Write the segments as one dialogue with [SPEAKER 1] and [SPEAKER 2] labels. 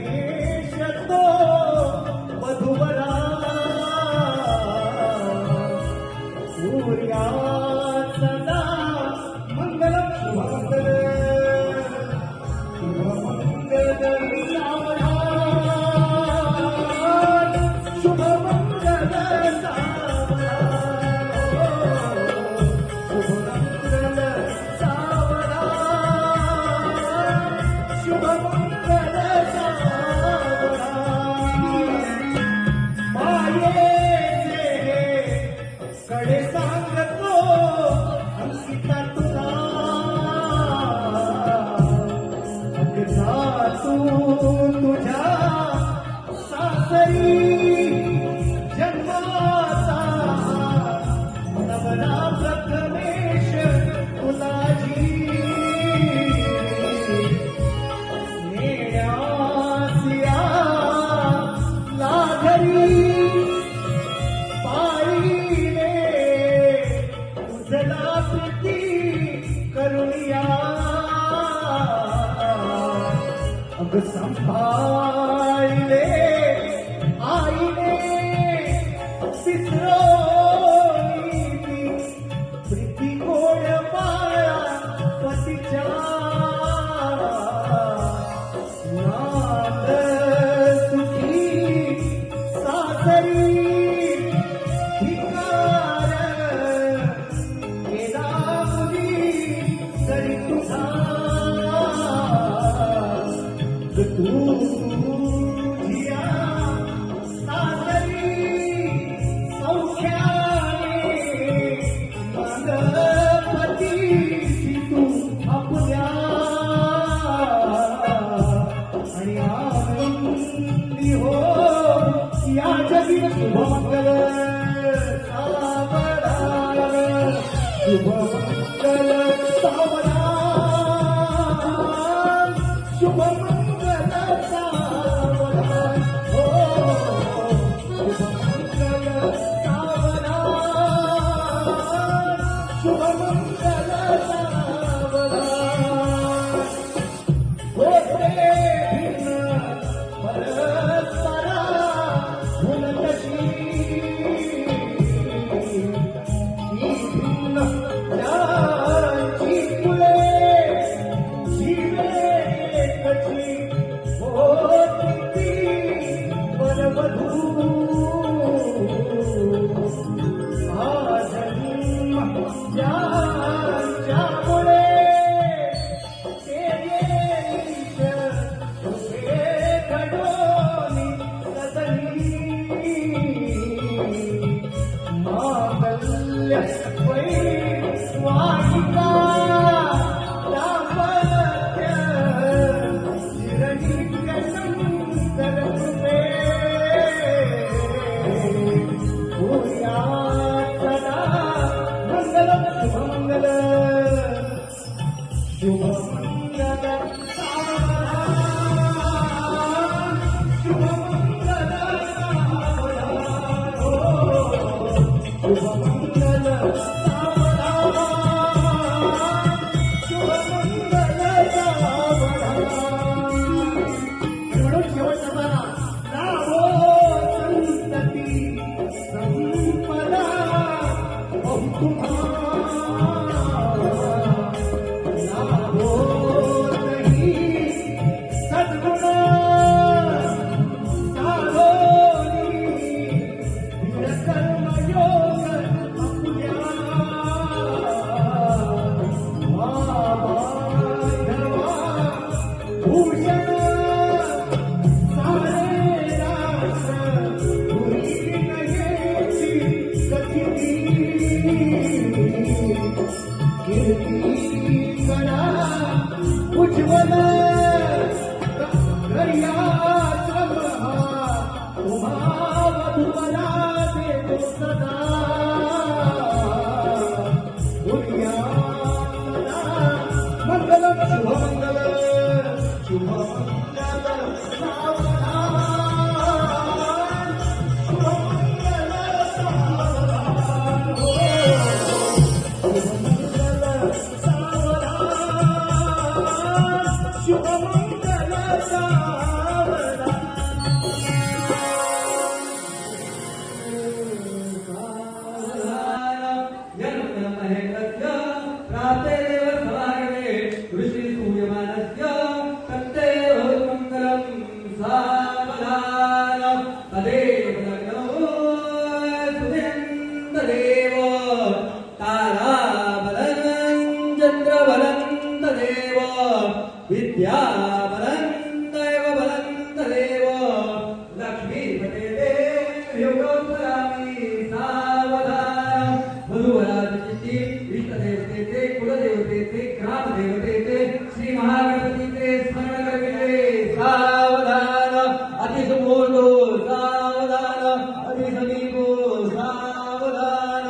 [SPEAKER 1] गणेश तो मधुबरा सूर्या सदा मंगलम शुभमंगल शुभमंगल सावरा शुभमंगल सावरा शुभमंगल सावरा मायेचे कडे सांगतो अंकिता तुला अगदा तू तुझ्या सासरी जन्माचा नवरा प्रथमेश तुलाजी नेण्यासिया लाघरी पाळीने उजला प्रीती करुणिया अग संभाळले आईने विसरली प्रीती गोड बाळा पतीच्या नाद सुखी सासरी धिकार केला मुली तरी तुझा तुझिया सासरी सौख्याने मानपतीची तू आपल्या आणि आनंदी हो या जगी शुभमंगल सावरा शुभमंगल सावरा शुभमंगल सावरा हो शुभमंगल सावरा शुभमंगल सावरा होते भिन्न परस्परा गुणतशी ही भिन्न
[SPEAKER 2] तदेव लग्नो सुरेन्द्रदेव ताराबलं चन्द्रबलं तदेव विद्याबलं दैवबलं तदेव लक्ष्मीपते योगोत्तरामि सावधान मधुवराजचित्ती इष्टदेवतेचे कुलदेवतेचे ग्रामदेवतेचे श्री महागणपतीचे स्मरण करविले सावधान अतिसमोर्दो सावधान अतिसमीपो सावधान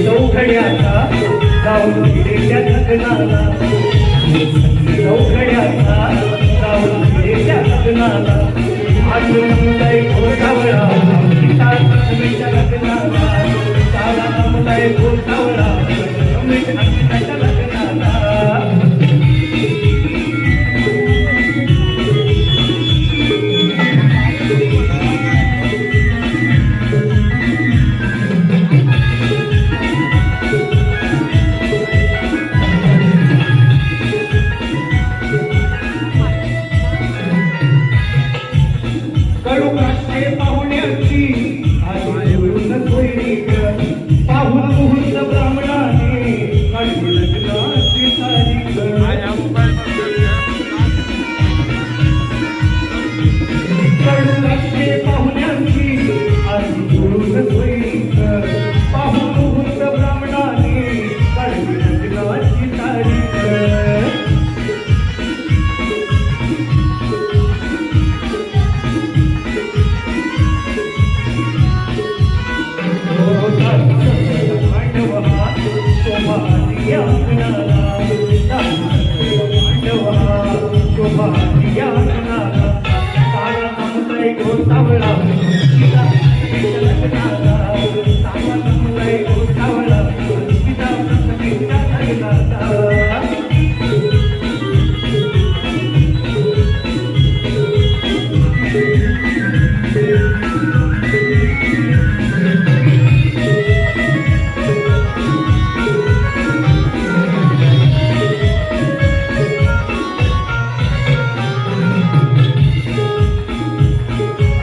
[SPEAKER 1] चौघड्याचा जाऊन भिडेच्या लग्नाला चौघड्याचा जाऊन भिडेच्या लग्नाला आठवण मुलाय घोटावळा सीतारामच्या लग्नाला सारा मुलाय घोटावळा अंकिताच्या लग्नाला कडूकाष्टे पाहुण्याची आधी जोडून सोयरीक पाहून मुहूर्त ब्राह्मणाने काढली लग्नाची तारीख कडूकाष्टे पाहुण्याची आधी जोडून सोयरीक पाहून मुहूर्त ब्राह्मणाने काढली लग्नाची तारीख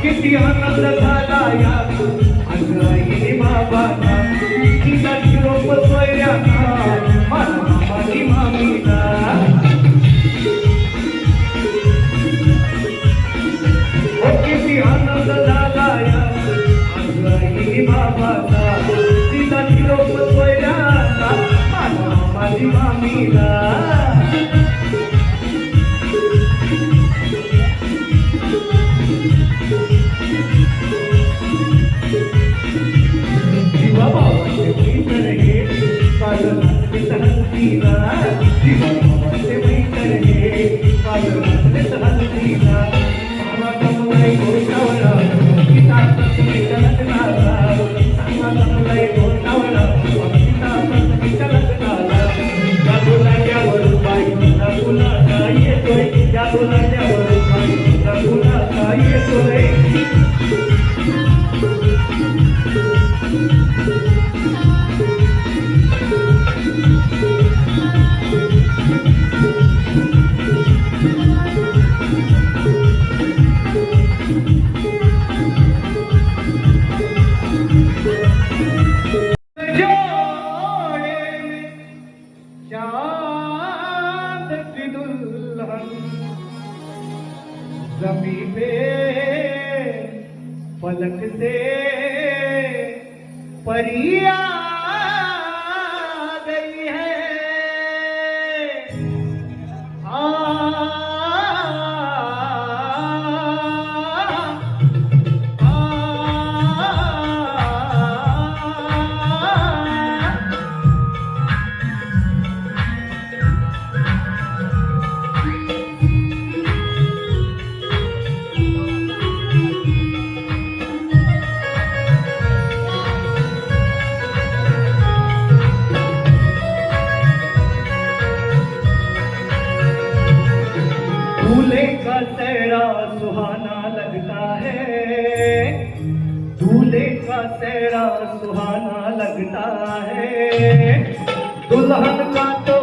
[SPEAKER 1] किती आनंद झाला या आई बाबांना तिचा निरोप सोयऱ्यांना माझी मामीला किती आनंद झाला या आई बाबांना तिचा निरोप सोयऱ्यांना माझी मामीला जमी पे पलक से परिया गई है दूल्हे का चेहरा सुहाना लगता है, सेहरा सुहाना लगता है, दुल्हन का तो